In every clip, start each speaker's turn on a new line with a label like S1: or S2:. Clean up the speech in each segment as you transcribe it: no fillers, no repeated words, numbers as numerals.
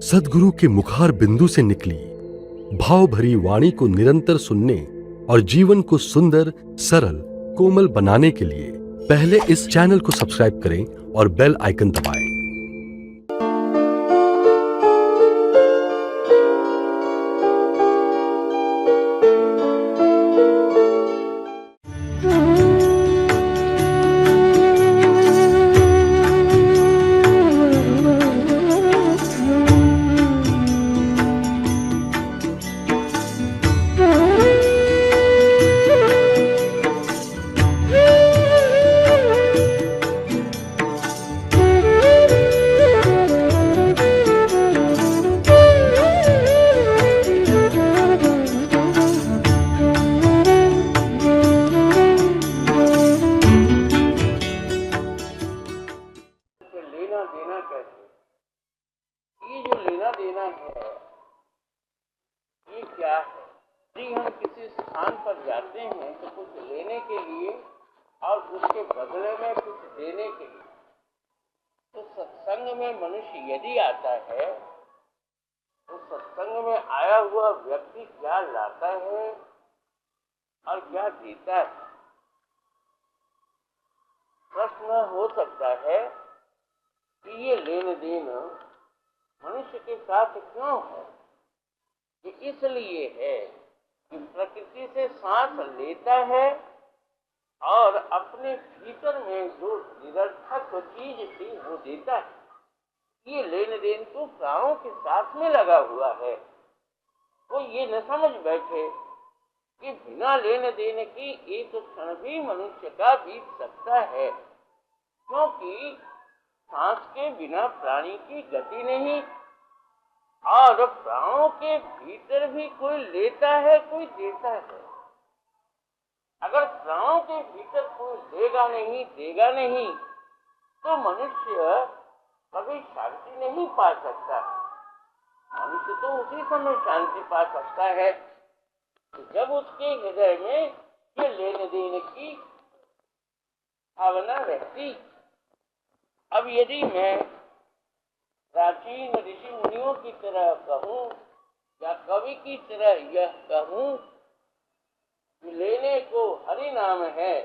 S1: सद्गुरु के मुखार बिंदु से निकली भाव भरी वाणी को निरंतर सुनने और जीवन को सुंदर, सरल, कोमल बनाने के लिए पहले इस चैनल को सब्सक्राइब करें और बेल आइकन दबाएं।
S2: लेना देना कैसे, ये जो लेना देना है ये क्या है? यदि हम किसी स्थान पर जाते हैं तो कुछ लेने के लिए और उसके बदले में कुछ देने के लिए, तो सत्संग में मनुष्य यदि आता है तो सत्संग में आया हुआ व्यक्ति क्या लाता है और क्या देता है? प्रश्न हो सकता है कि ये लेन देन मनुष्य के साथ क्यों है? ये इसलिए है कि प्रकृति से सांस लेता है और अपने भीतर में जो निरर्थक चीज थी वो देता है। ये लेन देन तो प्राणों के साथ में लगा हुआ है। वो ये न समझ बैठे कि बिना लेन देन की एक क्षण भी मनुष्य का बीत सकता है, क्योंकि सांस के बिना प्राणी की गति नहीं, और प्राणों के भीतर भी कोई लेता है, कोई देता है। अगर प्राणों के भीतर कोई लेगा नहीं, देगा नहीं, तो मनुष्य कभी शांति नहीं पा सकता। मनुष्य तो उसी समय शांति पा सकता है जब उसके हृदय में ये लेन देन की भावना रहती। अब यदि मैं प्राचीन ऋषि मुनियों की तरह कहूं या कवि की तरह यह कहूं कि लेने को हरि नाम है,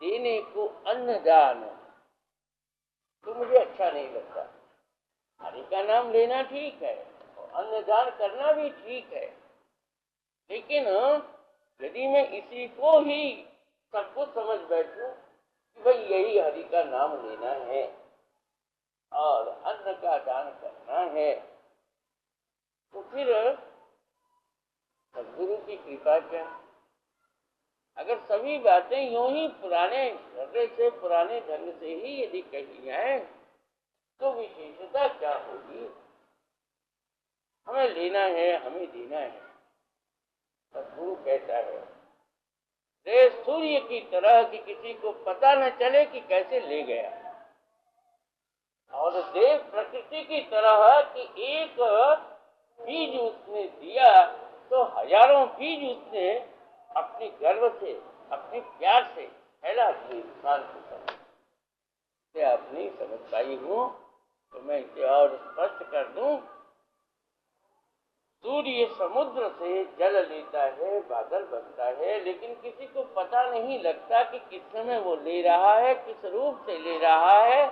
S2: देने को अन्नदान, तो मुझे अच्छा नहीं लगता। हरि का नाम लेना ठीक है और अन्नदान करना भी ठीक है, लेकिन यदि मैं इसी को ही सब कुछ समझ बैठूं कि भाई यही हरि का नाम लेना है और अन्न का दान करना है, तो फिर सद्गुरु की कृपा क्या? अगर सभी बातें यूं ही पुराने ढंग से, पुराने ढंग से ही यदि कही जाए तो विशेषता क्या होगी? हमें लेना है, हमें देना है। सद्गुरु कहता है रे सूर्य की तरह कि किसी को पता न चले कि कैसे ले गया, और देव प्रकृति की तरह कि एक बीज उसने दिया तो हजारों बीज उसने अपने गर्व से, अपने प्यार से फैला दिए इंसान को समझ। इसे आप नहीं समझ पाई हूँ तो मैं इसे और स्पष्ट कर दूं। सूर्य समुद्र से जल लेता है, बादल बनता है, लेकिन किसी को पता नहीं लगता कि किस समय वो ले रहा है, किस रूप से ले रहा है,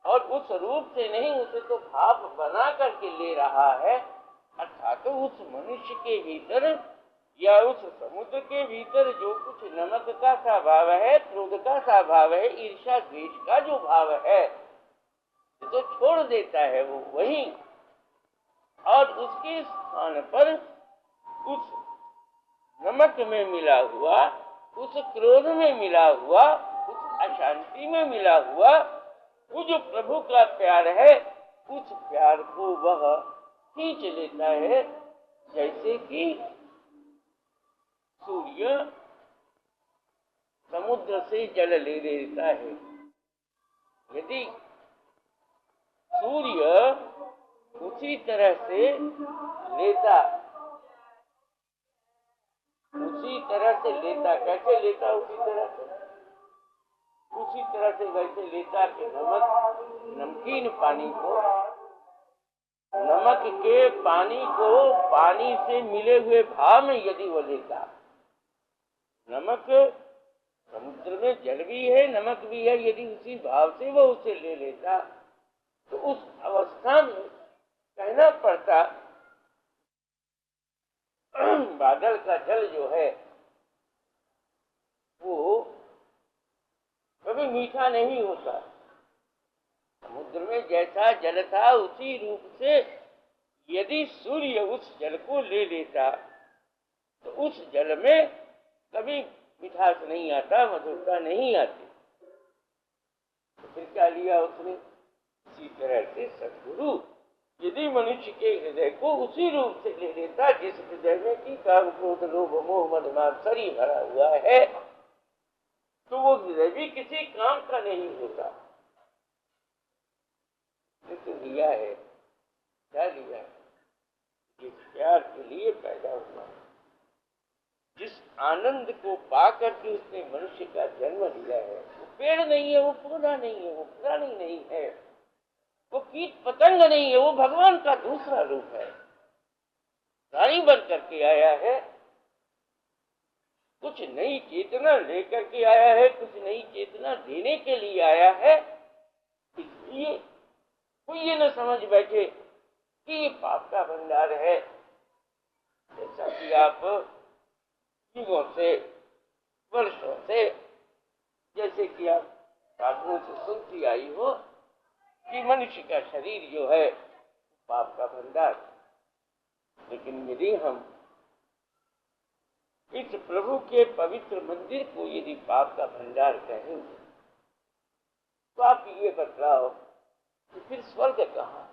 S2: और उस रूप से नहीं, उसे तो भाप बना करके ले रहा है। अर्थात तो उस मनुष्य के भीतर या उस समुद्र के भीतर जो कुछ नमक का सा भाव है, क्रोध का सा भाव है, ईर्ष्या द्वेष का जो भाव है, तो छोड़ देता है वो वहीं, और उसके स्थान पर उस नमक में मिला हुआ, उस क्रोध में मिला हुआ, उस अशांति में मिला हुआ वो जो प्रभु का प्यार है, उस प्यार को वह खींच लेता है, जैसे कि सूर्य समुद्र से जल ले लेता है। यदि सूर्य उसी तरह से लेता, उसी तरह से लेता, कैसे लेता? उसी तरह से वैसे लेता कि नमकीन पानी को नमक के पानी को पानी से मिले हुए भाव में यदि वो लेता, नमक समुद्र में जल भी है, नमक भी है, यदि उसी भाव से वो उसे ले लेता तो उस अवस्था में कहना पड़ता बादल का जल जो है वो कभी मीठा नहीं होता। समुद्र में जैसा जल था उसी रूप से यदि सूर्य उस जल को ले लेता तो उस जल में कभी मिठास नहीं आता, मधुरता नहीं आती। तो फिर क्या लिया उसने? इसी तरह से सद्गुरु यदि मनुष्य के हृदय को उसी रूप से ले लेता जिस हृदय में कि काम क्रोध लोभ मोह मद मात्सर्य भरा हुआ है, तो वो हृदय भी किसी काम का नहीं होता। तो लिया है, क्या लिया है? जिस प्यार के लिए पैदा हुआ, जिस आनंद को पाकर के उसने मनुष्य का जन्म लिया है, वो पेड़ नहीं है, वो पौधा नहीं है, वो प्राणी नहीं है, वो कीट पतंग नहीं है, वो भगवान का दूसरा रूप है। प्राणी बन करके आया है, कुछ नई चेतना लेकर के आया है, कुछ नई चेतना देने के लिए आया है। इसलिए कोई ये न समझ बैठे कि ये पाप का भंडार है। जैसा कि आप युगों से, वर्षों से, जैसे कि आप साधुओं से सुनती आई हो कि मनुष्य का शरीर जो है पाप का भंडार। लेकिन यदि हम इस प्रभु के पवित्र मंदिर को यदि पाप का भंडार कहेंगे तो आप ये बतलाओ कि फिर स्वर्ग कहाँ,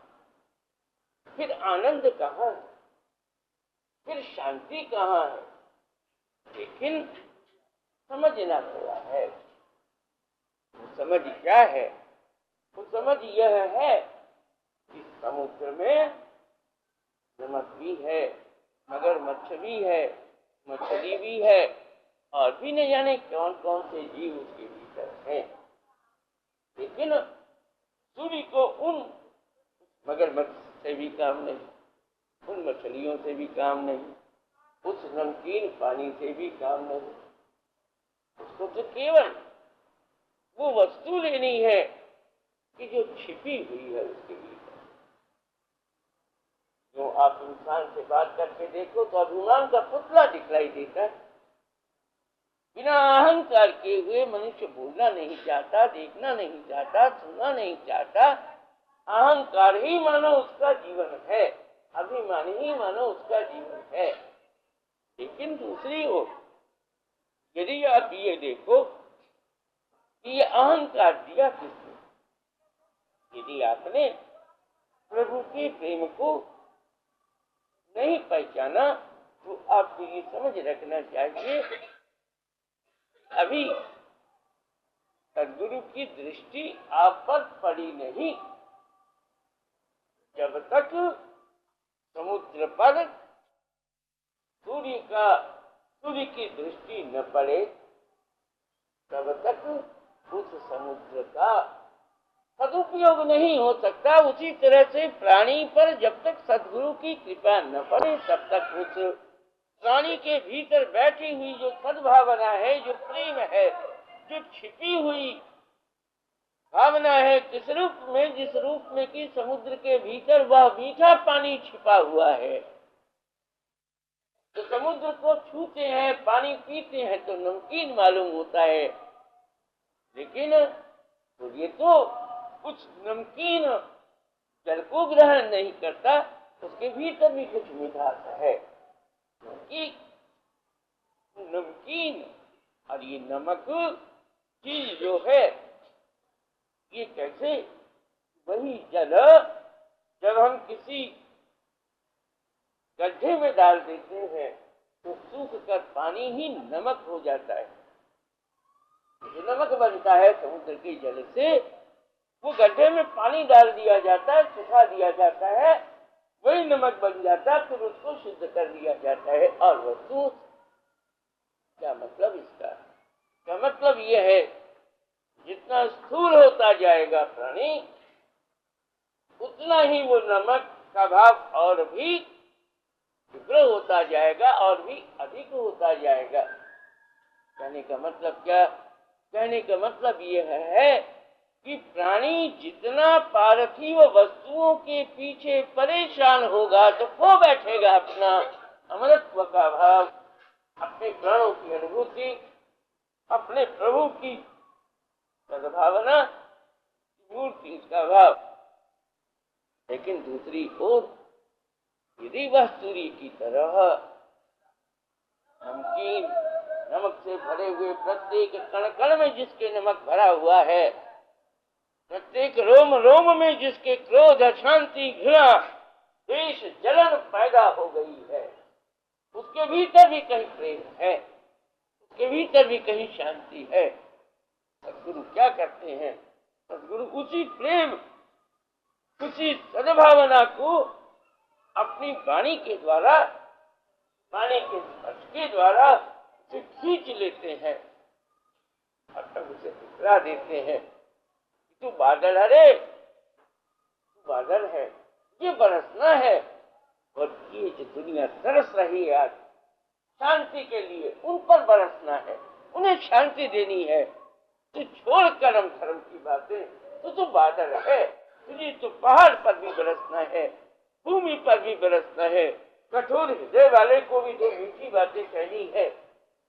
S2: फिर आनंद कहाँ है, फिर शांति कहाँ है? लेकिन समझना पड़ा है। वो समझ क्या है? वो समझ यह है कि समुद्र में नमक भी है, मगरमच्छ भी है, मछली भी है, और भी न जाने कौन कौन से जीव उसके भीतर हैं। लेकिन सूर्य को उन मगरमच्छ से भी काम नहीं, उन मछलियों से भी काम नहीं, उस नमकीन पानी से भी काम नहीं। उसको तो केवल वो वस्तु लेनी है कि जो छिपी हुई है उसके भीतर। जो आप इंसान से बात करके देखो तो अभिमान का पुतला दिखलाई देता है। बिना अहंकार के हुए मनुष्य बोलना नहीं चाहता, देखना नहीं चाहता, सुनना नहीं चाहता। अहंकार ही मानो उसका जीवन है, अभिमान ही मानो उसका जीवन है। लेकिन दूसरी ओर यदि आप ये देखो कि ये अहंकार दिया किसने? यदि आपने प्रभु के प्रेम को नहीं पहचाना तो आपको ये समझ रखना चाहिए अभी सद्गुरु की दृष्टि आप पर पड़ी नहीं। जब तक समुद्र पर सूर्य की दृष्टि न पड़े तब तक उस समुद्र का सदुपयोग नहीं हो सकता। उसी तरह से प्राणी पर जब तक सद्गुरु की कृपा न पड़े तब तक उस प्राणी के भीतर बैठी हुई जो सद्भावना है, जो प्रेम है, जो छिपी हुई भावना है, किस रूप में, जिस रूप में कि समुद्र के भीतर वह मीठा पानी छिपा हुआ है। तो समुद्र को छूते हैं, पानी पीते हैं तो नमकीन मालूम होता है, लेकिन तो ये तो कुछ नमकीन जल को ग्रहण नहीं करता, उसके भीतर भी कुछ मिठास है। क्योंकि नमकीन और ये नमक चीज जो है ये कैसे, वही जल जब हम किसी गड्ढे में डाल देते हैं तो सूख कर पानी ही नमक हो जाता है। जो नमक बनता है समुद्र के जल से, वो गड्ढे में पानी डाल दिया जाता है, सुखा दिया जाता है, वही नमक बन जाता है, फिर उसको शुद्ध कर दिया जाता है। और वस्तु क्या मतलब इसका? क्या मतलब ये है जितना स्थूल होता जाएगा प्राणी उतना ही वो नमक उसका भाव और भी तीव्र होता जाएगा और भी अधिक होता जाएगा। कहने का मतलब क्या? कहने का मतलब यह है कि प्राणी जितना पार्थिव वस्तुओं के पीछे परेशान होगा तो खो बैठेगा अपना अमरत्व का भाव, अपने प्राणों की अनुभूति, अपने प्रभु की सद्भावना, मूर्ति का भाव। लेकिन दूसरी ओर यदि वह सूर्य की तरह नमकीन, नमक से भरे हुए प्रत्येक कण कण में जिसके नमक भरा हुआ है, प्रत्येक रोम रोम में जिसके क्रोध, अशांति, घृणा, द्वेष, जलन पैदा हो गई है, उसके भीतर भी कहीं प्रेम है, उसके भीतर भी कहीं शांति है। सद्गुरु क्या करते हैं? सद्गुरु उसी प्रेम, उसी सद्भावना को अपनी वाणी के द्वारा, वाणी के स्पर्श के द्वारा उसे खींच लेते हैं और तब उसे दिखला देते हैं। तू बादल, अरे तू बादल है, ये बरसना है। और ये जो दुनिया तरस रही है आज शांति के लिए, उन पर बरसना है, उन्हें शांति देनी है। तू छोड़ कर्म धर्म की बातें, तो तू बादल है, तुझे तो पहाड़ पर भी बरसना है, भूमि पर भी बरसना है। कठोर हृदय वाले को भी दो मीठी बातें कहनी है,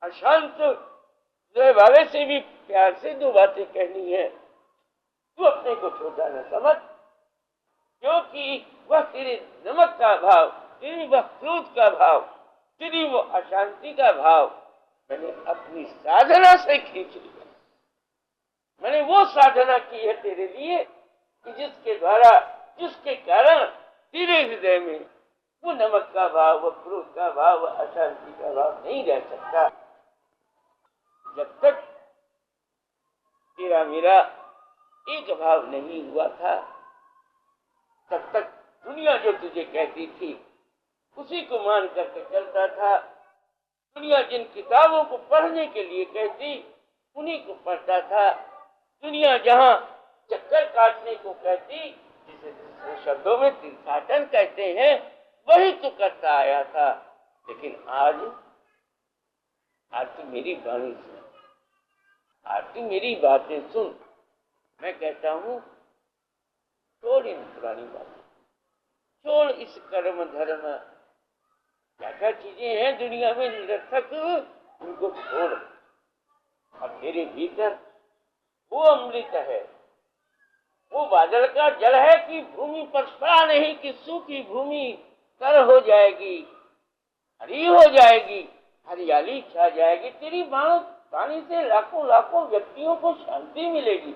S2: अशांत हृदय वाले से भी प्यार से दो बातें कहनी है। तू अपने को छोटा न समझ, क्योंकि वह तेरे नमक का भाव, तेरी वह क्रोध का भाव, तेरी वो अशांति का भाव मैंने अपनी साधना से खींच लिया। मैंने वो साधना की है तेरे लिए कि जिसके द्वारा, जिसके कारण तेरे हृदय में वो नमक का भाव, वो क्रोध का भाव, वो अशांति का भाव नहीं रह सकता। जब तक तेरा मेरा एक भाव नहीं हुआ था, तब तक दुनिया जो तुझे कहती थी उसी को मान करके चलता था। दुनिया जिन किताबों को पढ़ने के लिए कहती उन्हीं को पढ़ता था। दुनिया जहां चक्कर काटने को कहती, जिसे दूसरे शब्दों में तीर्थाटन कहते हैं, वही तो करता आया था। लेकिन आज तू मेरी वाणी सुन, आज तू मेरी बातें सुन। मैं कहता हूं छोड़ इन पुरानी बातें, छोड़ इस कर्म धर्म, क्या क्या चीजें हैं दुनिया में निरर्थक, उनको छोड़। और तेरे भीतर वो अमृत है, वो बादल का जल है कि भूमि पर पड़ा नहीं कि सूखी भूमि तर हो जाएगी, हरी हो जाएगी, हरियाली छा जाएगी। तेरी वाणी से लाखों लाखों व्यक्तियों को शांति मिलेगी।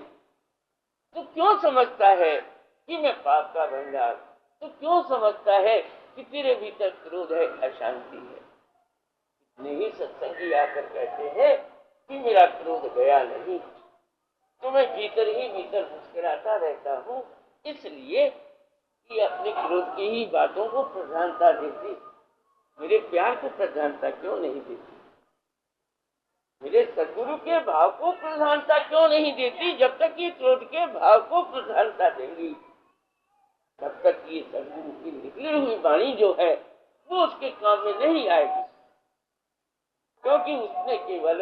S2: तू क्यों समझता है कि मैं पाप का भंडार? तू क्यों समझता है कि तेरे भीतर क्रोध है, अशांति है? इतने ही सत्संगी आकर कहते हैं कि मेरा क्रोध गया नहीं, तो मैं भीतर ही भीतर मुस्कुराता रहता हूं, इसलिए कि अपने क्रोध की ही बातों को प्रधानता देती, मेरे प्यार को प्रधानता क्यों नहीं देती? मेरे सद्गुरु के भाव को प्रधानता क्यों नहीं देती? जब तक ये क्रोध के भाव को प्रधानता देंगी, तब तक ये सद्गुरु की निकली हुई वाणी जो है वो उसके काम में नहीं आएगी। क्योंकि उसने केवल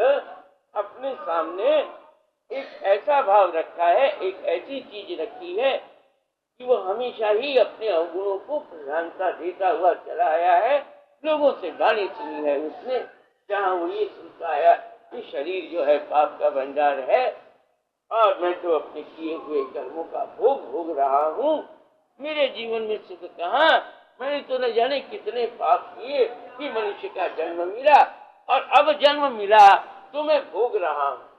S2: अपने सामने एक ऐसा भाव रखा है, एक ऐसी चीज रखी है कि वो हमेशा ही अपने अवगुणों को प्रधानता देता हुआ चला आया है। लोगों से वाणी सुनी है उसने, जहां वो ये सुनता आया कि शरीर जो है पाप का भंडार है और मैं तो अपने किए हुए कर्मों का भोग भोग रहा हूँ, मेरे जीवन में सुख कहाँ? मैंने तो न जाने कितने पाप किए कि मनुष्य का जन्म मिला और अब जन्म मिला तो मैं भोग रहा हूँ।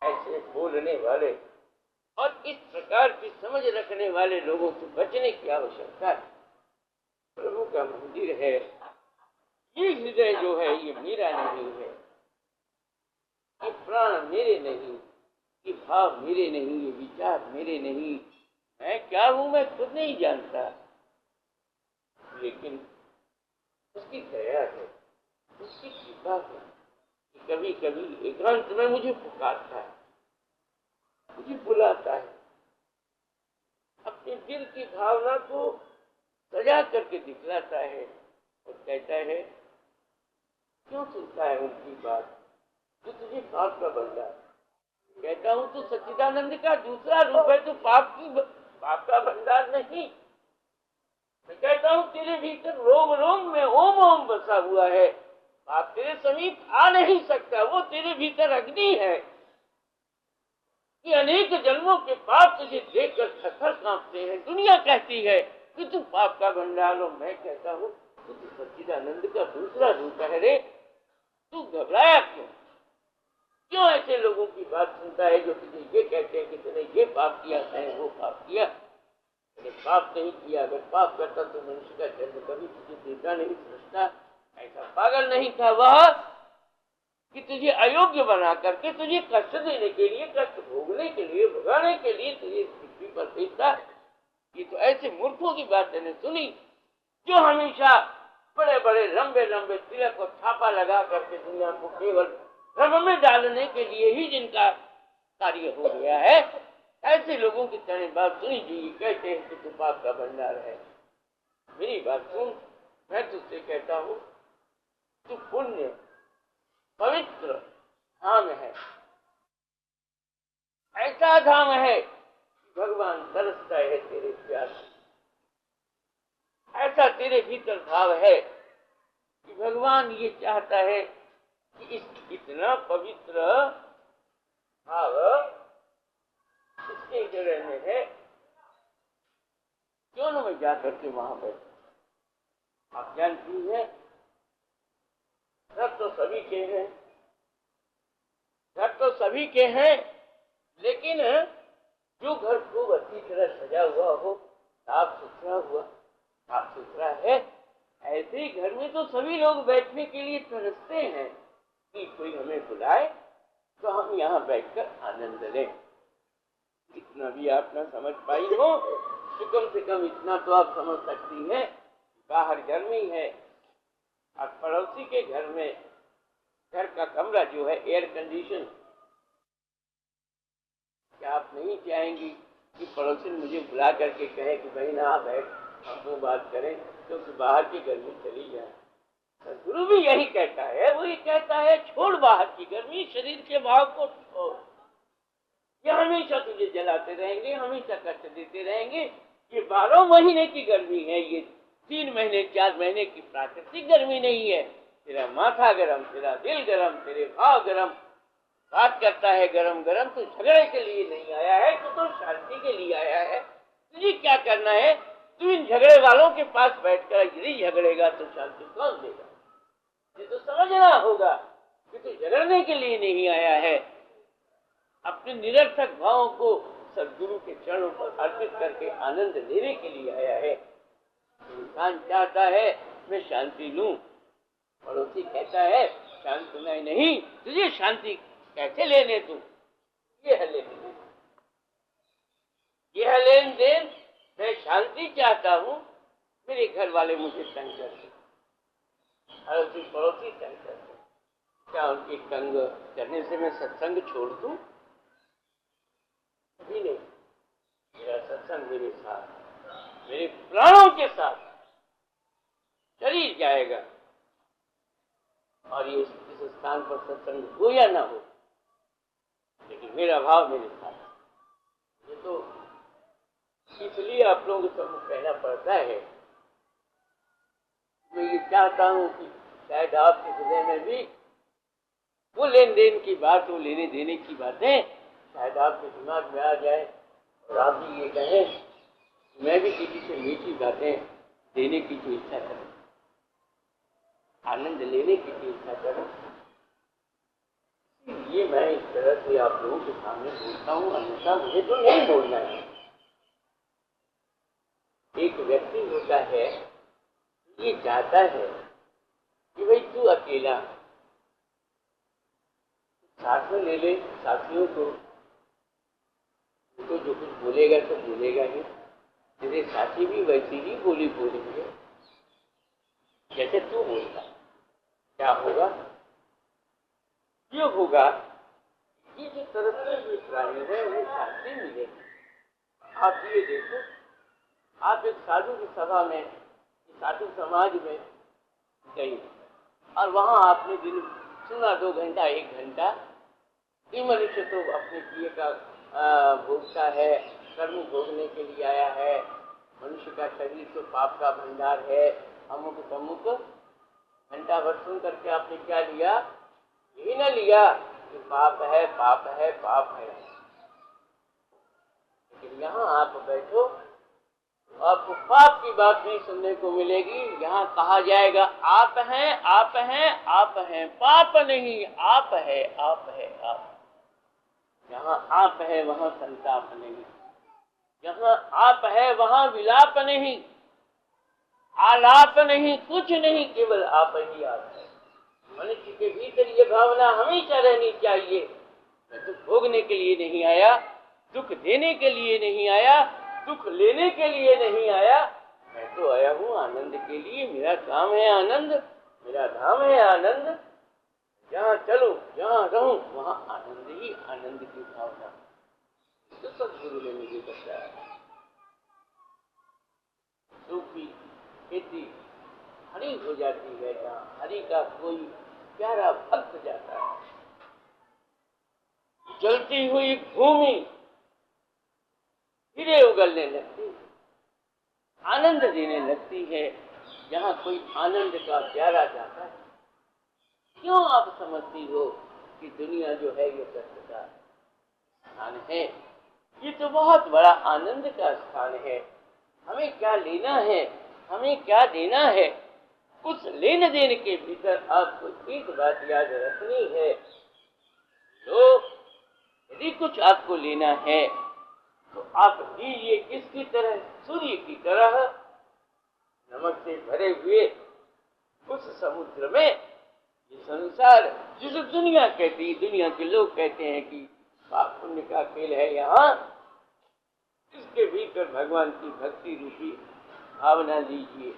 S2: ऐसे बोलने वाले और इस प्रकार की समझ रखने वाले लोगों से बचने की आवश्यकता है। प्रभु का मंदिर है, ये हृदय जो है ये मेरा नहीं है, ये प्राण मेरे नहीं, ये भाव मेरे नहीं, ये विचार मेरे नहीं। मैं क्या हूं मैं खुद नहीं जानता, लेकिन उसकी दया है, उसकी कृपा है कि कभी कभी एकांत में मुझे पुकारता है, मुझे बुलाता है, अपने दिल की भावना को मजाक करके दिखलाता है और कहता है, क्यों सुनता है उनकी बात, जो तुझे पाप का बंदा। कहता हूं तू सच्चिदानंद का दूसरा रूप है, तू पाप का भंडार नहीं। मैं कहता हूं तेरे भीतर रोम रोम में ओम ओम बसा हुआ है, पाप तेरे समीप आ नहीं सकता, वो तेरे भीतर अग्नि है कि अनेक जन्मों के पाप तुझे देखकर थर कांपते हैं। दुनिया कहती है कि तू पाप का भंडार हो, मैं कहता हूं तू सच्चिदानंद का दूसरा रूप है रे। तू घबराया क्यों? क्यों ऐसे लोगों की बात सुनता है जो तुझे ये कहते हैं कि तूने ये पाप किया, तूने वो पाप किया? तूने पाप नहीं किया, अगर पाप करता तो मनुष्य का जन्म कभी तुझे देता नहीं, सृष्टा ऐसा पागल नहीं था वह कि तुझे अयोग्य बना करके तुझे कष्ट देने के लिए, कष्ट भोगने के लिए, भगाने के लिए तुझे पृथ्वी पर भेजता। ये तो ऐसे मूर्खों की बात मैंने सुनी जो हमेशा बड़े बड़े लंबे लंबे तिलक और छापा लगा करके दुनिया को केवल भ्रम में डालने के लिए ही जिनका कार्य हो गया है, ऐसे लोगों की तरह बात सुनी जी कहते हैं कि तू पाप का भंडार है। मेरी बात सुन, मैं तुझसे कहता हूं तू पुण्य पवित्र धाम है, ऐसा धाम है कि भगवान तरसता है तेरे प्यार से। ऐसा तेरे भीतर भाव है कि भगवान ये चाहता है कि इस इतना पवित्र भाव इसके हृदय में है, क्यों न मैं जा करके वहां बैठूं। आप जानती है घर तो सभी के हैं, घर तो सभी के हैं, लेकिन जो घर खूब अच्छी तरह सजा हुआ हो, साफ सुथरा है, ऐसे ही घर में तो सभी लोग बैठने के लिए तरसते हैं कि कोई हमें बुलाए तो हम यहाँ बैठकर आनंद लें। इतना भी आप ना समझ पाई हो तो कम से कम इतना तो आप समझ सकती हैं, बाहर गर्मी है और पड़ोसी के घर में घर का कमरा जो है एयर कंडीशन, क्या आप नहीं चाहेंगी कि पड़ोसी मुझे बुला करके कहे कि भाई ना बैठ हम तो बात करें, क्योंकि बाहर की गर्मी चली जाए। गुरु भी यही कहता है, वो ये कहता है छोड़ बाहर की गर्मी, शरीर के भाव को छोड़। ये हमेशा तुझे जलाते रहेंगे, हमेशा कष्ट देते रहेंगे। ये 12 महीने की गर्मी है, ये 3 महीने 4 महीने की प्राकृतिक गर्मी नहीं है। तेरा माथा गरम, तेरा दिल गरम, तेरे भाव गरम, बात करता है गरम गरम। तो झगड़े के लिए नहीं आया है, तो शांति के लिए आया है। तुझे क्या करना है? तू इन झगड़े वालों के पास बैठकर यदि झगड़ेगा तो शांति कौन देगा? ये तो समझना होगा कि तू झगड़ने के लिए नहीं आया है, अपने निरर्थक भावों को सदगुरु के चरणों पर अर्पित करके आनंद लेने के लिए आया है। इंसान चाहता है मैं शांति लूं, पड़ोसी कहता है शांति नहीं, तुझे शांति कैसे लेने तू? ये है लेन देन, यह लेन देन। मैं शांति चाहता हूं, मेरे घर वाले मुझे तंग करते, पड़ोसी तंग करते, क्या उनकी तंग करने से मैं सत्संग छोड़ दूं? कभी नहीं। मेरा सत्संग मेरे साथ, मेरे प्राणों के साथ शरीर जाएगा, और ये इस स्थान पर सत्संग हो या ना हो, लेकिन मेरा भाव मेरे साथ। ये तो इसलिए आप लोगों को सब कहना पड़ता है। मैं ये चाहता हूं कि शायद आपके हृदय में भी वो लेन देन की बात, वो लेने देने की बातें शायद आपके दिमाग में आ जाए और आप भी ये कहें मैं भी किसी से मीठी बातें देने की जो इच्छा करूं, आनंद लेने की जो इच्छा करूं। ये मैं इस तरह से आप लोगों के सामने बोलता हूं, अन्यथा मुझे तो नहीं बोलना है। एक व्यक्ति होता है, ये चाहता है कि भाई तू अकेला, साथ में ले ले साथियों को, तो जो कुछ बोलेगा तो बोलेगा ही, तेरे साथी भी वैसी ही बोली बोलेंगे जैसे तू बोलता। क्या होगा? ये होगा, ये जो तरसते हुए प्राणी है उन्हें शांति मिलेगी। आप ये देखो, आप एक साधु की सभा में साधु समाज में गई और वहाँ आपने दिन सुना 2 घंटा 1 घंटा कि मनुष्य तो अपने किए का भोगता है, कर्म भोगने के लिए आया है, मनुष्य का शरीर तो पाप का भंडार है, अमुक तमुक घंटा भर सुन करके आपने क्या लिया? यही न लिया कि पाप है पाप है पाप है। लेकिन यहाँ आप बैठो, आपको पाप की बात नहीं सुनने को मिलेगी। यहाँ कहा जाएगा आप हैं आप हैं आप हैं, पाप नहीं, आप है आप है आप। जहाँ आप है वहाँ संताप नहीं, जहाँ आप है वहाँ विलाप नहीं, आलाप नहीं, कुछ नहीं, केवल आप ही आप है। मनुष्य के भीतर ये भावना हमेशा रहनी चाहिए, मैं दुख भोगने के लिए नहीं आया, दुख देने के लिए नहीं आया, दुख लेने के लिए नहीं आया, मैं तो आया हूँ आनंद के लिए। मेरा काम है आनंद, मेरा धाम है आनंद। जहाँ चलो जहाँ रहूं वहाँ आनंद ही आनंद की भावना। तो सदगुरु ने मुझे बताया। सूफी खेती हरी हो जाती है, जहाँ हरि का कोई प्यारा भक्त जाता है, जलती हुई भूमि हीरे उगलने लगती, आनंद देने लगती है। जहाँ कोई आनंद का प्यारा जाता है, क्यों आप समझती हो कि दुनिया जो है ये कष्ट का स्थान है? ये तो बहुत बड़ा आनंद का स्थान है। हमें क्या लेना है, हमें क्या देना है? उस लेन देन के भीतर आपको एक बात याद रखनी है, तो यदि कुछ आपको लेना है तो आप दीजिए किसकी तरह? सूर्य की तरह नमक से भरे हुए उस समुद्र में। ये संसार जिस दुनिया कहती है, दुनिया के लोग कहते हैं कि पाप पुण्य का खेल है, यहाँ इसके भीतर भगवान की भक्ति रूपी भावना लीजिए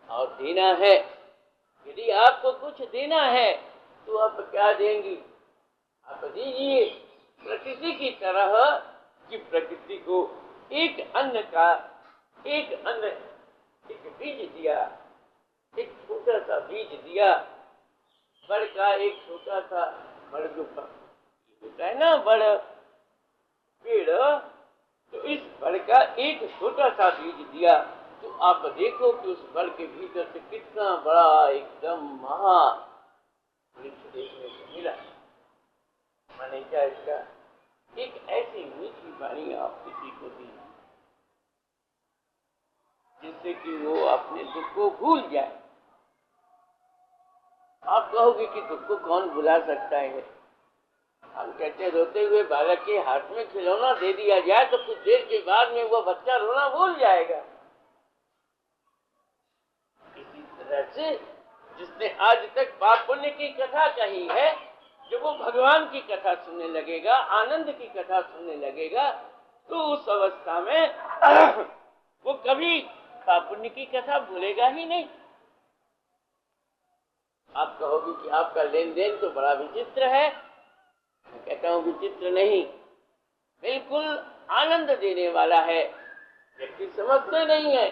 S2: और देना है। यदि आपको कुछ देना है तो आप क्या देंगी? आप दीजिए प्रकृति की तरह, कि प्रकृति को एक अन्न का एक बीज दिया, एक छोटा सा बीज दिया, बड़ का एक छोटा सा बड़ जो होता है ना बड़ पेड़, तो इस बड़ का एक छोटा सा बीज दिया, तो आप देखो कि उस बड़ के भीतर से कितना बड़ा एकदम महा वृक्ष देखने को मिला। माने क्या इसका? एक ऐसी मीठी वाणी आप किसी को दी जिससे कि वो अपने दुख को भूल जाए। आप कहोगे कि दुख को कौन भुला सकता है? हम कहते रोते हुए बालक के हाथ में खिलौना दे दिया जाए तो कुछ देर के बाद में वो बच्चा रोना भूल जाएगा। इसी तरह से जिसने आज तक पाप पुण्य की कथा कही है, जब वो भगवान की कथा सुनने लगेगा, आनंद की कथा सुनने लगेगा, तो उस अवस्था में वो कभी पाप पुण्य की कथा भूलेगा ही नहीं। आप कहोगे कि आपका लेन देन तो बड़ा विचित्र है। मैं कहता हूँ विचित्र नहीं, बिल्कुल आनंद देने वाला है। व्यक्ति समझते नहीं है,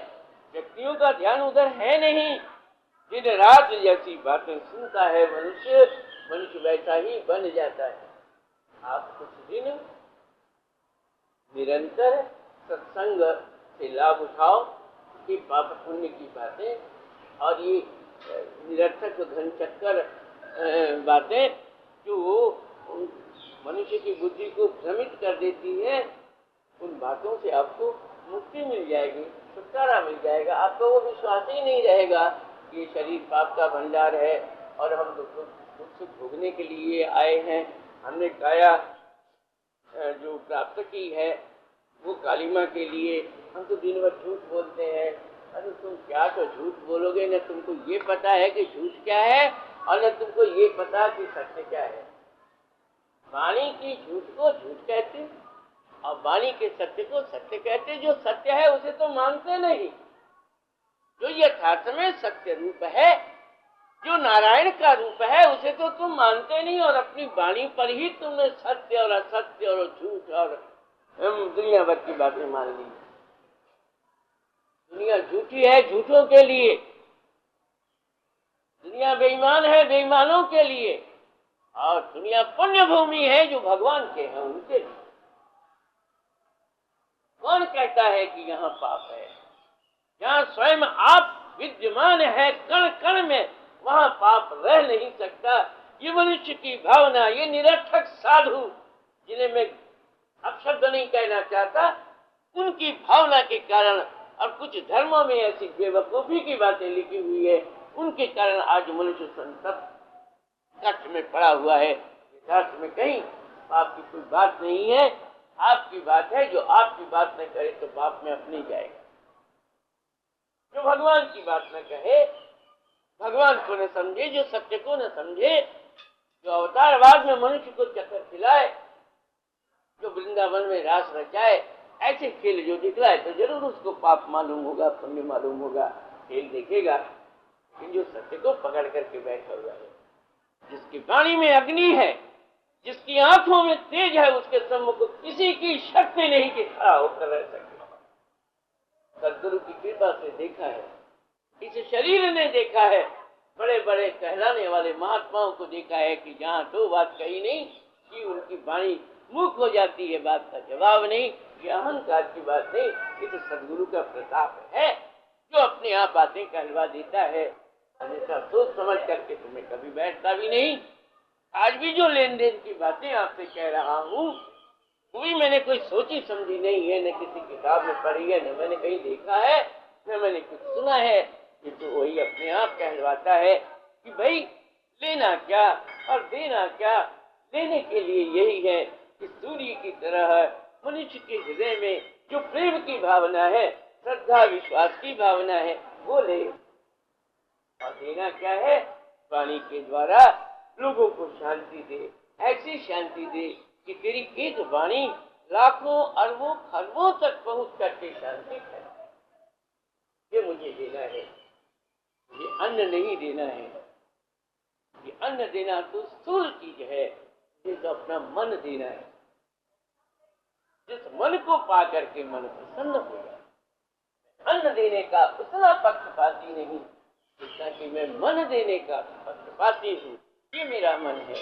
S2: व्यक्तियों का ध्यान उधर है नहीं। दिन रात जैसी बातें सुनता है मनुष्य, मनुष्य वैसा ही बन जाता है। आप कुछ दिन निरंतर सत्संग से लाभ उठाओ, कि पाप पुण्य की बातें और ये निरर्थक घन चक्कर बातें जो मनुष्य की बुद्धि को भ्रमित कर देती है, उन बातों से आपको मुक्ति मिल जाएगी, छुटकारा मिल जाएगा। आपको वो विश्वास ही नहीं रहेगा कि ये शरीर पाप का भंडार है और हम दुख सुख भोगने के लिए आए हैं। हमने काया जो प्राप्त की है वो काली माँ के लिए। हम तो दिन भर झूठ बोलते हैं। अरे तुम क्या तो झूठ बोलोगे, न तुमको ये पता है कि झूठ क्या है और न तुमको ये पता कि सत्य क्या है। वाणी की झूठ को झूठ कहते और वाणी के सत्य को सत्य कहते। जो सत्य है उसे तो मानते नहीं, जो यथार्थ में सत्य रूप है, जो नारायण का रूप है, उसे तो तुम मानते नहीं और अपनी वाणी पर ही तुमने सत्य और असत्य और झूठ और दुनिया भर की बातें मान ली। दुनिया दुनिया झूठी है झूठों के लिए, दुनिया बेईमान है बेईमानों के लिए, और दुनिया पुण्य भूमि है जो भगवान के हैं उनके लिए। कौन कहता है कि यहाँ पाप है? जहाँ स्वयं आप विद्यमान है कण कण में, वहां पाप रह नहीं सकता। ये मनुष्य की भावना, ये निरर्थक साधु जिन्हें मैं अपशब्द नहीं कहना चाहता, उनकी भावना के कारण और कुछ धर्मों में ऐसी बेवकूफी की बातें लिखी हुई है, उनके कारण आज मनुष्य संतप्त कष्ट में पड़ा हुआ है। यथार्थ में कहीं पाप की कोई बात नहीं है, आपकी बात है। जो आपकी बात न करे तो पाप में अपनी जाएगा, जो भगवान की बात न कहे, भगवान को न समझे, जो सत्य को न समझे, जो अवतारवाद में मनुष्य को चक्कर खिलाए, जो वृंदावन में रास रचाए, ऐसे खेल जो दिखलाए, तो जरूर उसको पाप मालूम होगा, पुण्य मालूम होगा, खेल देखेगा। लेकिन जो सत्य को पकड़ करके बैठा हुआ है, जिसकी वाणी में अग्नि है, जिसकी आंखों में तेज है, उसके सम्मुख किसी की शक्ति नहीं कि खड़ा होकर रह सके। सदगुरु की कृपा से देखा है, इस शरीर ने देखा है, बड़े बड़े कहलाने वाले महात्माओं को देखा है कि जहाँ दो बात कही नहीं कि उनकी वाणी मूक हो जाती है, बात का जवाब नहीं। ये अहंकार की बात नहीं, ये तो सदगुरु का प्रताप है जो अपने आप बातें कहलवा देता है। अन्यथा सोच समझ करके तुम्हें कभी बैठता भी नहीं। आज भी जो लेन देन की बातें आपसे कह रहा हूँ, वो भी मैंने कोई सोची समझी नहीं है, न किसी किताब में पढ़ी है, न मैंने कहीं देखा है, न मैंने कुछ सुना है। ये तो वही अपने आप कहलवाता है कि भाई लेना क्या और देना क्या। लेने के लिए यही है कि सूर्य की तरह मनुष्य के हृदय में जो प्रेम की भावना है, श्रद्धा विश्वास की भावना है, वो ले। और देना क्या है? वाणी के द्वारा लोगों को शांति दे, ऐसी शांति दे कि तेरी एक वाणी लाखों अरबों खरबों तक पहुंच करके शांति है। ये मुझे देना है, ये अन्न नहीं देना है। ये अन्न देना तो स्थूल चीज है, ये तो अपना मन देना है। जिस मन को पा करके मन प्रसन्न हो जाए। अन्न देने का उतना पक्षपाती नहीं जितना कि मैं मन देने का पक्षपाती हूँ। ये मेरा मन है,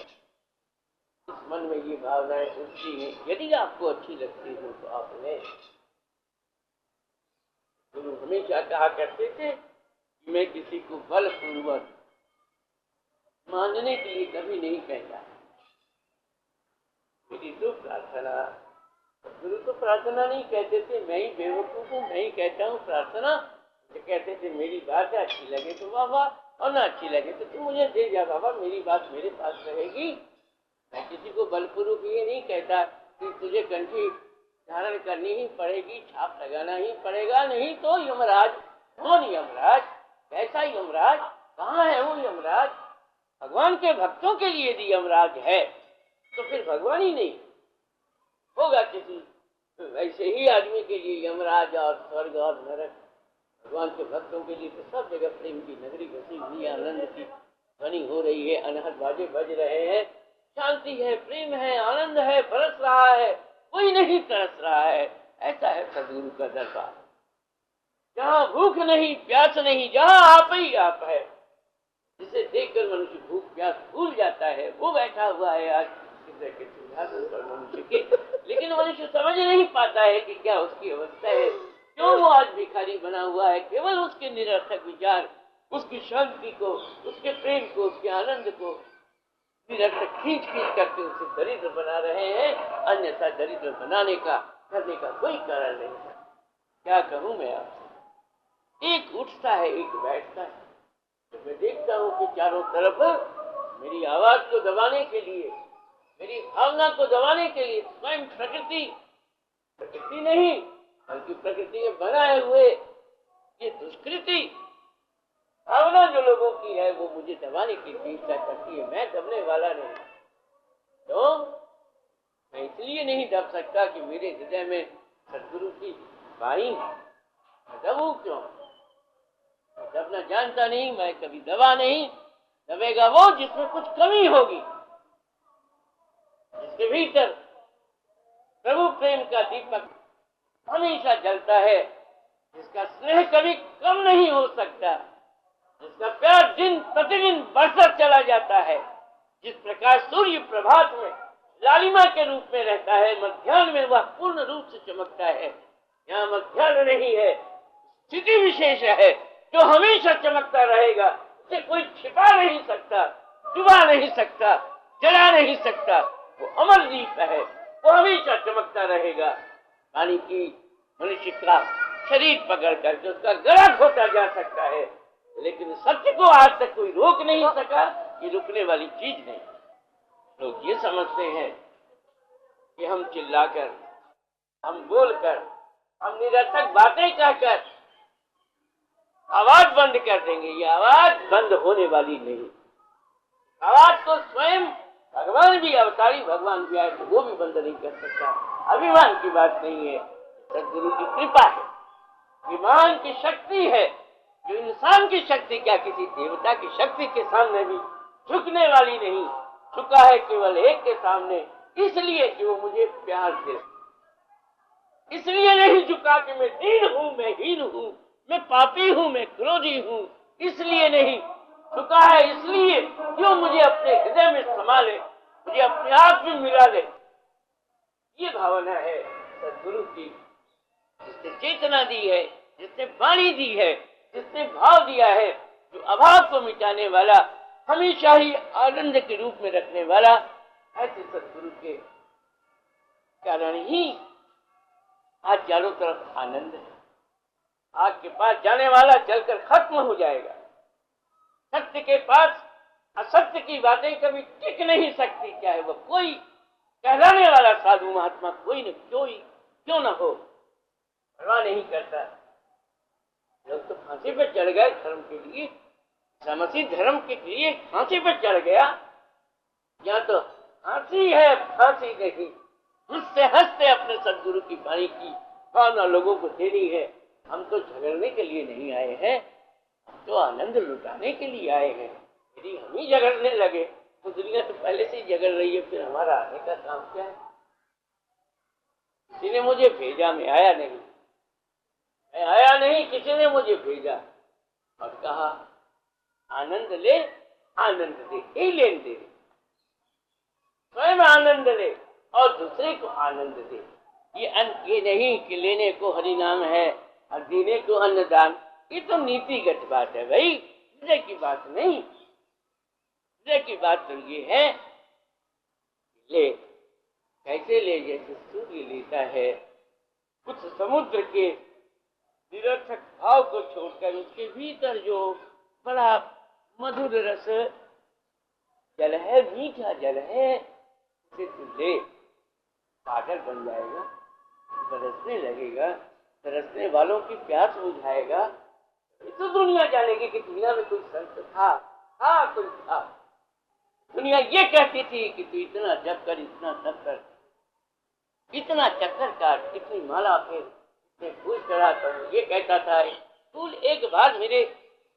S2: इस मन में ये भावनाएं उठती हैं। यदि आपको अच्छी लगती हो तो आप लें। गुरु हमेशा कहा करते थे कि मैं किसी को बलपूर्वक मानने के लिए कभी नहीं कहता। मेरी तो प्रार्थना, गुरु तो प्रार्थना नहीं कहते थे, मैं ही बेवकूफ हूँ, मैं ही कहता हूँ प्रार्थना। तो कहते थे मेरी बात अच्छी लगे तो बाबा, और ना अच्छी लगे तो तू मुझे दे जा बाबा, मेरी बात मेरे पास रहेगी। मैं किसी को बलपूर्वक ये नहीं कहता कि तुझे कंठी धारण करनी ही पड़ेगी, छाप लगाना ही पड़ेगा, नहीं तो यमराज। कौन यमराज? कैसा यमराज? कहाँ है वो यमराज? भगवान के भक्तों के लिए यदि यमराज है तो फिर भगवान ही नहीं होगा किसी ऐसे ही आदमी के लिए यमराज और स्वर्ग और नरक। भगवान के भक्तों के लिए तो सब जगह प्रेम की नगरी बसी हुई, आनंद की ध्वनि हो रही है, अनहद बाजे बज रहे हैं, शांति है, प्रेम है, आनंद है, बरस रहा है, कोई नहीं तरस रहा है। ऐसा है सदगुरु का दरबार, जहाँ भूख नहीं प्यास नहीं, जहाँ आप ही आप है। जिसे देखकर मनुष्य भूख प्यास भूल जाता है, वो बैठा हुआ है आज के सिंहासन पर मनुष्य के। लेकिन मनुष्य समझ नहीं पाता है कि क्या उसकी अवस्था है, क्यों वो आज भिखारी बना हुआ है। केवल उसके निरर्थक विचार उसकी शांति को, उसके प्रेम को, उसके आनंद को निरर्थक खींच खींच करके उसे दरिद्र बना रहे हैं। अन्यथा दरिद्र बनाने का करने का कोई कारण नहीं है। क्या कहूँ मैं आपसे, एक उठता है एक बैठता है। तो मैं देखता हूँ कि चारों तरफ मेरी आवाज को दबाने के लिए, मेरी भावना को दबाने के लिए स्वयं प्रकृति नहीं बल्कि प्रकृति में बनाए हुए ये दुष्कृति भावना जो लोगों की है, वो मुझे दबाने की चेष्टा करती है। मैं दबने वाला नहीं। तो मैं इसलिए नहीं दब सकता कि मेरे हृदय में सदगुरु की वाणी है। मैं दबूं क्यों? मैं दबना जानता नहीं, मैं कभी दबा नहीं। दबेगा वो जिसमें कुछ कमी होगी, जिसके भीतर प्रभु प्रेम का दीपक हमेशा जलता है, जिसका स्नेह कभी कम नहीं हो सकता, जिसका प्यार दिन प्रतिदिन बढ़ता चला जाता है, जिस प्रकार सूर्य प्रभात में लालिमा के रूप में रहता है, मध्याह्न में वह पूर्ण रूप से चमकता है। यहाँ मध्याह्न नहीं है, स्थिति विशेष है जो हमेशा चमकता रहेगा, उसे कोई छिपा नहीं सकता, डुबा नहीं सकता, जला नहीं सकता। वो अमर दीप है, वो हमेशा चमकता रहेगा। पानी की मनुष्य का शरीर पकड़ करके उसका गला घोटा जा सकता है, लेकिन सत्य को आज तक कोई रोक नहीं सका। ये रुकने वाली चीज नहीं। लोग ये समझते हैं कि हम चिल्लाकर, हम बोलकर, हम निरर्थक बातें कहकर आवाज बंद कर देंगे। ये आवाज बंद होने वाली नहीं। आवाज तो स्वयं भगवान भी, अवतारी भगवान भी आए तो वो भी बंद नहीं कर सकता। अभिमान की बात नहीं है, सदगुरु की कृपा है, विमान की शक्ति है, जो इंसान की शक्ति क्या किसी देवता की शक्ति के सामने भी झुकने वाली नहीं। झुका है केवल एक के सामने, इसलिए कि वो मुझे प्यार दे, इसलिए नहीं झुका कि मैं दीन हूं, मैं हीन हूं, मैं पापी हूं, मैं क्रोधी हूं, इसलिए नहीं झुका है, इसलिए क्यों मुझे अपने हृदय में समा ले, मुझे अपने आप में मिला ले। ये भावना है सदगुरु की, जिसने चेतना दी है, जिसने वाणी दी है, जिसने भाव दिया है, जो अभाव को मिटाने वाला, हमेशा ही आनंद के रूप में रखने वाला। ऐसे सदगुरु के कारण ही आज चारों तरफ आनंद है। आग के पास जाने वाला जलकर खत्म हो जाएगा। सत्य के पास असत्य की बातें कभी टिक नहीं सकती, चाहे वह कोई कहलाने वाला साधु महात्मा कोई न क्यों न हो, परवाह नहीं करता। लोग तो फांसी पर चढ़ गए धर्म के लिए, समसी धर्म के लिए फांसी पर चढ़ गया। यहाँ तो फांसी है, फांसी नहीं। हंसते हंसते अपने सदगुरु की वाणी की भावना लोगों को देनी है। हम तो झगड़ने के लिए नहीं आए हैं, हम तो आनंद लुटाने के लिए आए हैं। यदि हम ही झगड़ने लगे तो दुनिया तो पहले से ही झगड़ रही है, फिर हमारा आने का काम क्या है? किसी ने मुझे भेजा, मैं आया नहीं, मैं आया नहीं, किसी ने मुझे भेजा और कहा आनंद ले, आनंद दे, ही लेन दे, स्वयं आनंद ले और दूसरे को आनंद दे। ये नहीं कि लेने को हरि नाम है और देने को अन्नदान। ये तो नीतिगत बात है भाई, हृदय की बात नहीं। हृदय की बात तो ये है, ले कैसे ले, जैसे सूर्य लेता है कुछ समुद्र के निरर्थक भाव को छोड़कर उसके भीतर जो बड़ा मधुर रस जल है, मीठा जल है, उसे तू ले, सागर बन जाएगा, बरसने लगेगा, तरसने वालों की प्यास बुझाएगा। तो दुनिया जानेगी कि दुनिया में कोई संत था, कोई था। दुनिया ये कहती थी कि तू इतना जप कर, इतना तप कर, इतना चक्कर काट, इतनी माला फेर, इतने फूल चढ़ा। तो ये कहता था फूल एक बार मेरे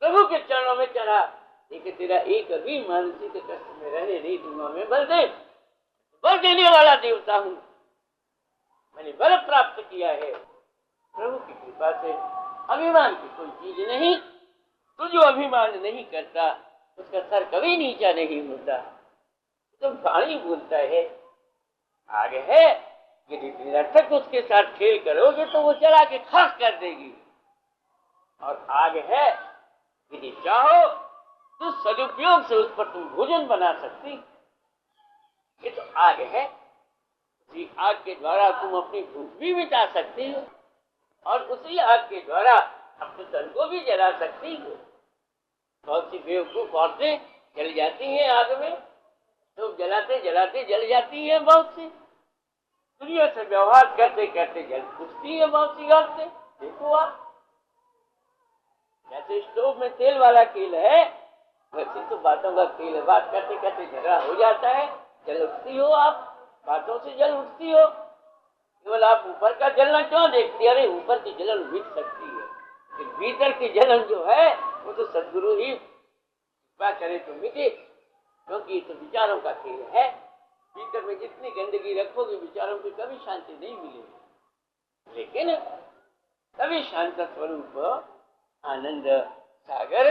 S2: प्रभु के चरणों में चढ़ा, लेकिन तेरा एक भी मानसिक कष्ट में रहने नहीं दूंगा। मैं बल देने वाला देवता हूँ, मैंने बल प्राप्त किया है प्रभु की कृपा से। अभिमान की कोई चीज नहीं। तू जो अभिमान नहीं करता उसका सर कभी नीचा नहीं होता। तो वाणी बोलता है आगे है, यदि निरर्थक उसके साथ खेल करोगे तो वो चला के खाक कर देगी। और आगे है, यदि चाहो तो सदुपयोग से उस पर तुम भोजन बना सकती। ये तो आग है, उसी आग के द्वारा तुम अपनी भूख भी मिटा सकती हो और उसी आग के द्वारा अपने तन को भी जला सकती हो। बहुत सी बेवकूफ औरतें जल जाती हैं आग में, तो जलाते जलाते जल जाती है। बहुत सी दुनिया से व्यवहार करते करते जल उठती है बहुत सी औरतें। देखो आप, जैसे स्टोव में तेल वाला कील है, वैसे तो बातों का कील है। बात करते करते झगड़ा हो जाता है, जल उठती हो आप, बातों से जल उठती हो। केवल आप ऊपर का जलना क्यों देखती? अरे ऊपर की जलन मिट सकती है, भीतर की जलन जो है वो तो सदगुरु ही कृपा करे तो मिटे, क्योंकि ये तो विचारों का खेल है। भीतर में जितनी गंदगी रखोगे विचारों की कभी शांति नहीं मिलेगी। लेकिन तभी शांत स्वरूप आनंद सागर,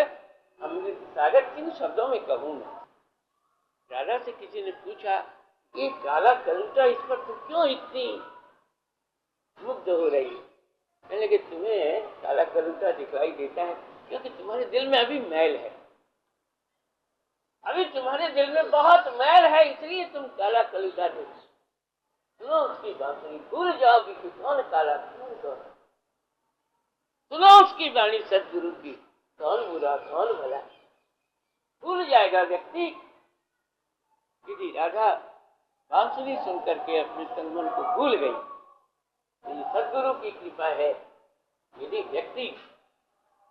S2: अमृत सागर किन शब्दों में कहूं मैं। राधा से किसी ने पूछा, ये काला कलुटा, इस पर तुम क्यों इतनी मुग्ध हो रही है? कहने लगे, तुम्हें काला कलुटा दिखाई देता है क्योंकि तुम्हारे दिल में अभी मैल है, अभी तुम्हारे दिल में बहुत मैल है, इसलिए तुम काला कलुटा देखो। सुनो उसकी बांसुरी, भूल जाओगे कि कौन काला कौन गोरा। सुनो उसकी वाणी सदगुरु की, कौन बुरा कौन भला। भूल जाएगा व्यक्ति। यदि राधा बांसुरी सुन करके अपने तन मन को भूल गई, तो ये सदगुरु की कृपा है। यदि व्यक्ति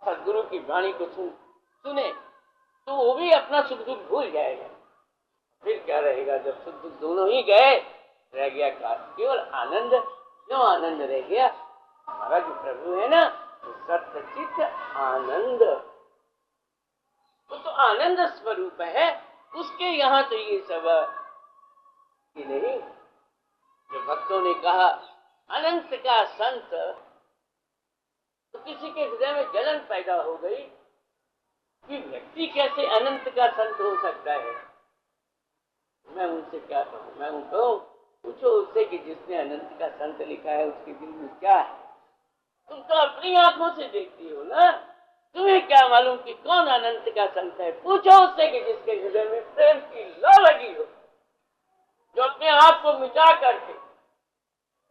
S2: सदगुरु की वाणी को सुने तो वो भी अपना सुख दुख भूल जाएगा। फिर क्या रहेगा? जब सुख दुख दोनों ही गए, रह गया केवल आनंद। क्यों आनंद रह गया? हमारा जो प्रभु है ना, वो सच्चित आनंद, वो तो आनंद स्वरूप है। उसके यहाँ तो ये सब कि नहीं। जो भक्तों ने कहा अनंत का संत, तो किसी के हृदय में जलन पैदा हो गई कि व्यक्ति कैसे अनंत का संत हो सकता है। मैं उनसे क्या कहूँ? मैं उनको पूछो उससे कि जिसने अनंत का संत लिखा है उसके दिल में क्या है। तुम तो अपनी आंखों से देखती हो ना, तुम्हें क्या मालूम कि कौन अनंत का संत है? पूछो उससे कि जिसके हृदय में प्रेम की लौ लगी हो, जो अपने आप को मिटा करके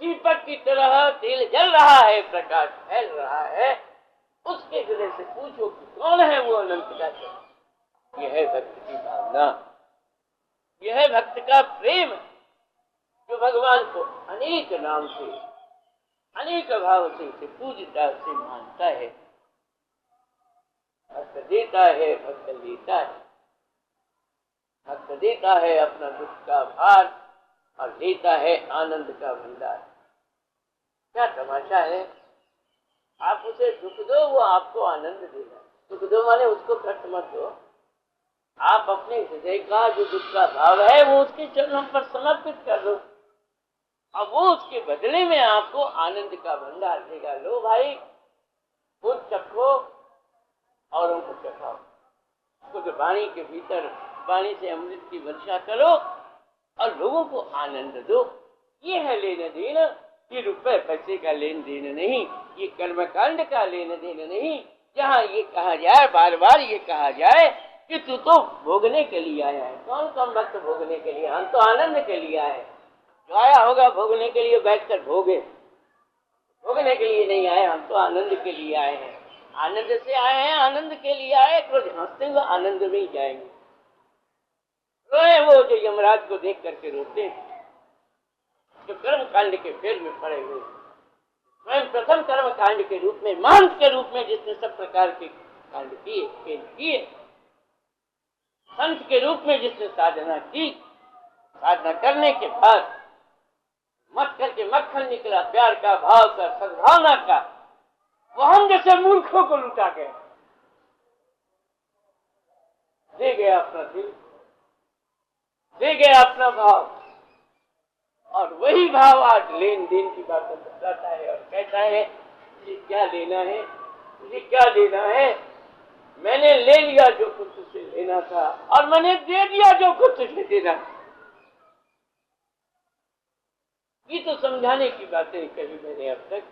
S2: दीपक की तरह तेल जल रहा है, प्रकाश फैल रहा है, उसके हृदय से पूछो कि कौन है वो अनंत का संत। यह है भक्त की भावना, यह है भक्त का प्रेम, जो भगवान को अनेक नाम से अनेक भाव से पूजता से मानता है। भक्त देता है, भक्त लेता है। भक्त देता है अपना दुख का भार और लेता है आनंद का भंडार। क्या तमाशा है? आप उसे दुख दो, वो आपको आनंद देगा। दुख दो माने उसको कष्ट मत दो। आप अपने हृदय का जो दुख का भाव है वो उसके चरणों पर समर्पित कर दो, अब वो उसके बदले में आपको आनंद का भंडार देगा। लो भाई, खुद चखो और उनको चखाओ। खुद वाणी के भीतर वाणी से अमृत की वर्षा करो और लोगों को आनंद दो। ये है लेन देन। ये रुपए पैसे का लेन देन नहीं, ये कर्मकांड का लेन देन नहीं, जहाँ ये कहा जाए, बार बार ये कहा जाए कि तू तो भोगने के लिए आया है। कौन कम भक्त भोगने के लिए? हम तो आनंद के लिए आए। जो आया होगा भोगने के लिए बैठकर भोगे, भोगने के लिए नहीं आए। हम तो आनंद के लिए आए हैं, आनंद से आए हैं, आनंद के लिए आए। रोज हंसते हुए आनंद में ही जाएंगे। रोए वो जो यमराज को देख करके रोते हैं, जो कर्म कांड के फेर में पड़े हुए, स्वयं प्रथम कर्म कांड के रूप में, मांस के रूप में जिसने सब प्रकार के कांड किए, खेल किए, संत के रूप में जिसने साधना की, साधना करने के बाद मक्खन के मक्खन निकला, प्यार का, भाव का, सद्भावना का, वो हम जैसे मूर्खों को लुटा गए, दे गया अपना दिल, दे गया अपना भाव। और वही भाव आज लेन देन की बात बताता है और कहता है, तुझे क्या लेना है, तुझे क्या देना है? मैंने ले लिया जो कुछ तुझसे लेना था और मैंने दे दिया जो कुछ तुझे देना था। ये तो समझाने की बातें कही मैंने अब तक।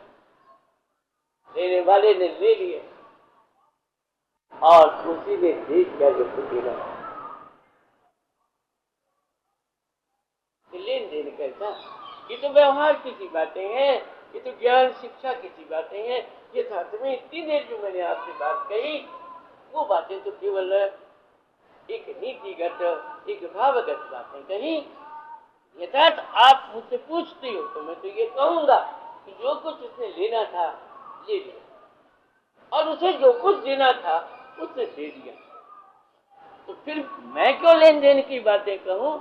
S2: लेने वाले ने ले लिए और उसी ने दे दिया जो कुछ देना था। लेन देन कैसा? ये तो व्यवहार की सी बातें हैं, ये तो ज्ञान शिक्षा की सी बातें हैं। ये साथ में इतनी देर जो मैंने आपसे बात कही, वो बातें तो केवल एक नीतिगत, एक भावगत बातें कही। यथार्थ आप मुझसे पूछते हो तो मैं तो ये कहूंगा कि जो कुछ उसने लेना था ले लिया और उसे जो कुछ देना था उसने दे दिया, तो फिर मैं क्यों लेन देन की बातें कहूं?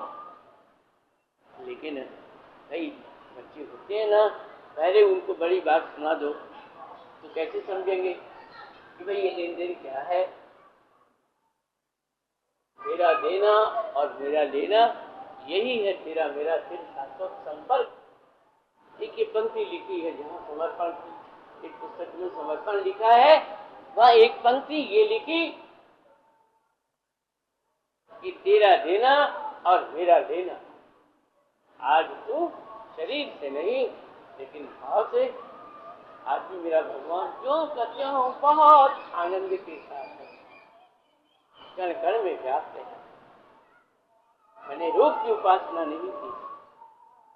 S2: लेकिन कई बच्चे होते हैं ना, पहले उनको बड़ी बात सुना दो तो कैसे समझेंगे कि भाई ये लेन देन क्या है। मेरा देना और मेरा लेना, यही है तेरा मेरा फिर शाश्वत संपर्क। एक ये पंक्ति लिखी है जहाँ समर्पण की एक पुस्तक में समर्पण लिखा है, वहां एक पंक्ति ये लिखी कि तेरा देना और मेरा लेना। आज तू शरीर से नहीं लेकिन भाव से, आज भी मेरा भगवान जो करते हो बहुत आनंद के साथ है, कण कण में व्याप्त है। मैंने रूप की उपासना नहीं की,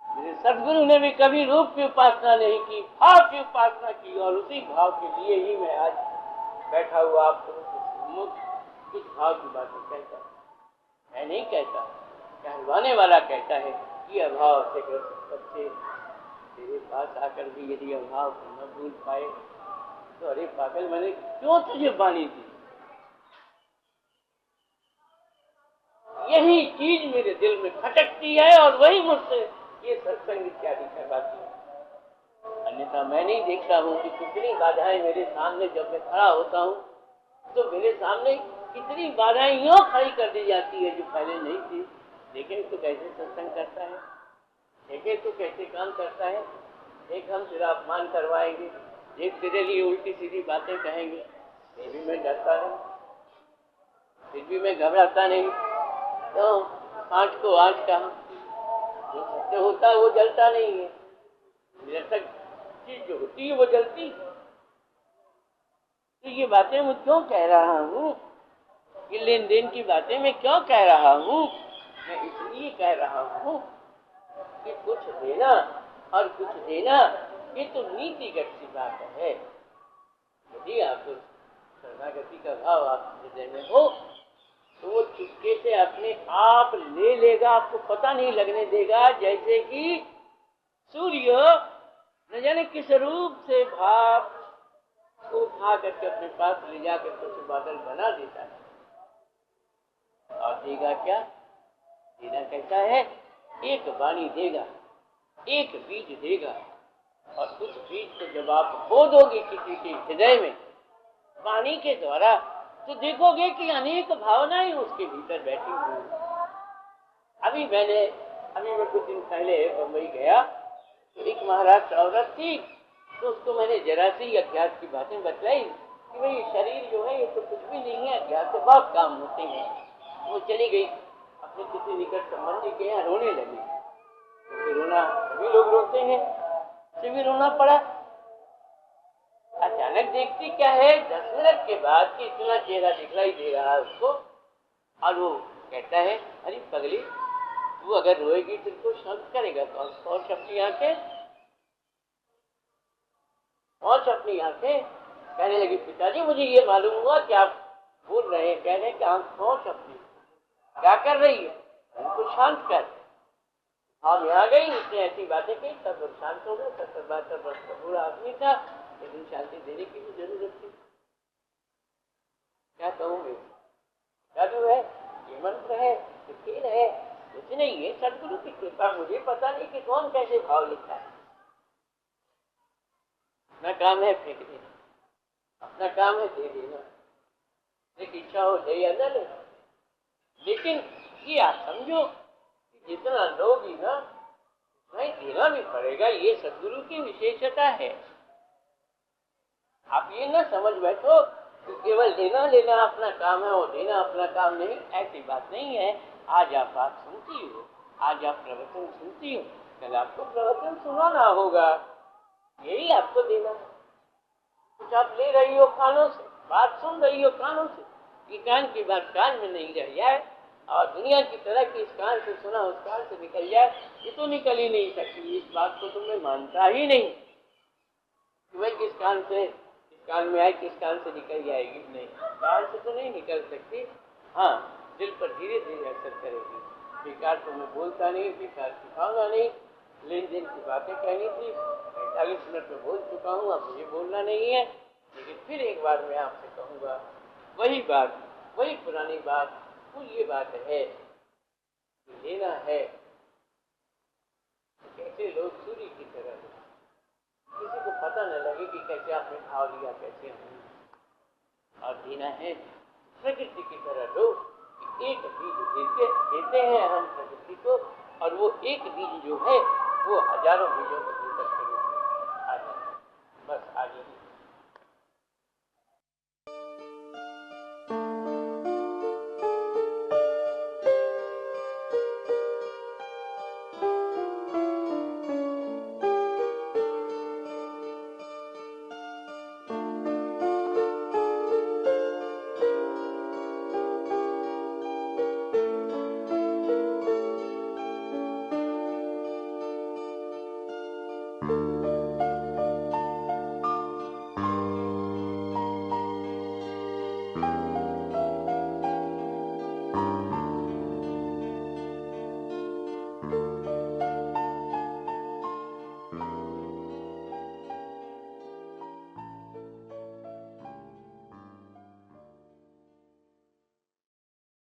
S2: मेरे सदगुरु ने भी कभी रूप की उपासना नहीं की, भाव की उपासना की, और उसी भाव के लिए ही मैं आज बैठा हुआ आप लोगों के सम्मुख कुछ भाव की बातें कहता हूं। मैं नहीं कहता, कहलवाने वाला कहता है कि अभाव से ग्रस्त बच्चे तेरे पास आकर भी यदि अभाव को न भूल पाए तो अरे पागल, मैंने क्यों तुझे बानी दी। यही चीज मेरे दिल में खटकती है और वही मुझसे ये सत्संग इत्यादि करवाती है। अन्यथा मैं नहीं देखता हूँ कि कितनी बाधाएं मेरे सामने जब मैं खड़ा होता हूँ तो मेरे सामने कितनी बाधाएं यूं खड़ी कर दी जाती है जो पहले नहीं थी। लेकिन तू कैसे सत्संग करता है, देखे तू कैसे काम करता है, एक हम तेरा अपमान करवाएंगे, एक तेरे लिए उल्टी सीधी बातें कहेंगे, फिर भी मैं डरता नहीं, फिर भी मैं घबराता नहीं। तो आँच को आँच कहा, जो सत्य होता है वो जलता नहीं है, निरर्थक चीज जो होती है वो जलती है। तो ये बातें मैं क्यों कह रहा हूँ, ये लेन देन की बातें मैं क्यों कह रहा हूँ, मैं इसलिए कह रहा हूँ कि कुछ देना और कुछ देना ये तो नीतिगत सी बात है। यदि आपको शरणागति का भाव आप हृदय में हो तो वो चुपके से अपने आप ले लेगा, आपको पता नहीं लगने देगा। जैसे कि सूर्य न जाने किस रूप से भाप को उठा करके अपने पास ले जाकर कुछ बादल बना देता है, और देगा क्या, देना कैसा है, एक वाणी देगा, एक बीज देगा, और उस बीज को जब आप बो दोगे किसी के हृदय में वाणी के द्वारा तो देखोगे कि अनेक भावनाएं उसके भीतर बैठी हुई। अभी मैं कुछ दिन पहले बम्बई गया तो एक महाराष्ट्र औरत थी, तो उसको मैंने जरा सी अध्यात्म की बातें बतलाई कि भाई शरीर जो है ये तो कुछ भी नहीं है, अध्यात्म से बहुत काम होते हैं। वो चली गई अपने किसी निकट संबंधी के यहाँ रोने लगी, तो फिर रोना सभी लोग रोते हैं, उसे भी रोना पड़ा। अचानक देखती क्या है, 10 मिनट के बाद कि इतना चेहरा दिखलाई दे रहा है उसको, और वो कहता है अरे पगली, तू अगर रोएगी तो तुमको शांत करेगा कौन? पहुंच अपनी आंखें, पहुंच अपनी आंखें। कहने लगी पिताजी मुझे ये मालूम हुआ कि आप बोल रहे हैं, कह रहे हैं कि आंख पहुंच अपनी, क्या कर रही है, उनको शांत कर। हम यहाँ गई, उसने ऐसी बातें कही, सब लोग शांत हो गए। 70-72 वर्ष का बूढ़ा आदमी था, लेकिन शांति देने की भी जरूरत थी। क्या कहूँगे, जादू है, ये मंत्र है, ये खेल है, कुछ नहीं है, सदगुरु की कृपा। मुझे पता नहीं कि कौन कैसे भाव लिखता है। अपना काम है फेंक देना, अपना काम है दे देना, एक इच्छा हो ले या न ले। लेकिन ये आप समझो कि जितना लोगी ना नहीं देना भी पड़ेगा, ये सदगुरु की विशेषता है। आप ये ना समझ बैठो कि केवल देना लेना अपना काम है और देना अपना काम नहीं, ऐसी बात नहीं है। आज आप बात सुनती हो, आज आप प्रवचन सुनती हो, कल आपको प्रवचन सुनाना होगा, यही आपको देना है। कुछ आप ले रही हो कानों से, बात सुन रही हो कानों से, ये कान की बात कान में नहीं रह जाए और दुनिया की तरह की इस कान से सुना उस कान से निकल जाए, ये तो निकल ही नहीं सकती। इस बात को तो मैं मानता ही नहीं कि भाई किस कान से इस कान में आए किस कान से निकल जाएगी, नहीं, कान से तो नहीं निकल सकती। हाँ, दिल पर धीरे धीरे असर करेगी। बेकार तो मैं बोलता नहीं, बेकार सिखाऊंगा नहीं। लेन देन की बातें कहनी थी, 45 मिनट में बोल चुका हूँ, अब मुझे बोलना नहीं है। लेकिन फिर एक बार मैं आपसे कहूँगा, वही बात, वही पुरानी बात, वो ये बात है कि लेना है तो कैसे लोग सूर्य की तरह हो, किसी को पता न लगे कि कैसे आपने भाव लिया, कैसे हमने। और देना है प्रकृति की तरह लोग कि एक बीज देते हैं हम प्रकृति को, और वो एक बीज जो है वो हजारों बीजों को देकर बस आगे नहीं।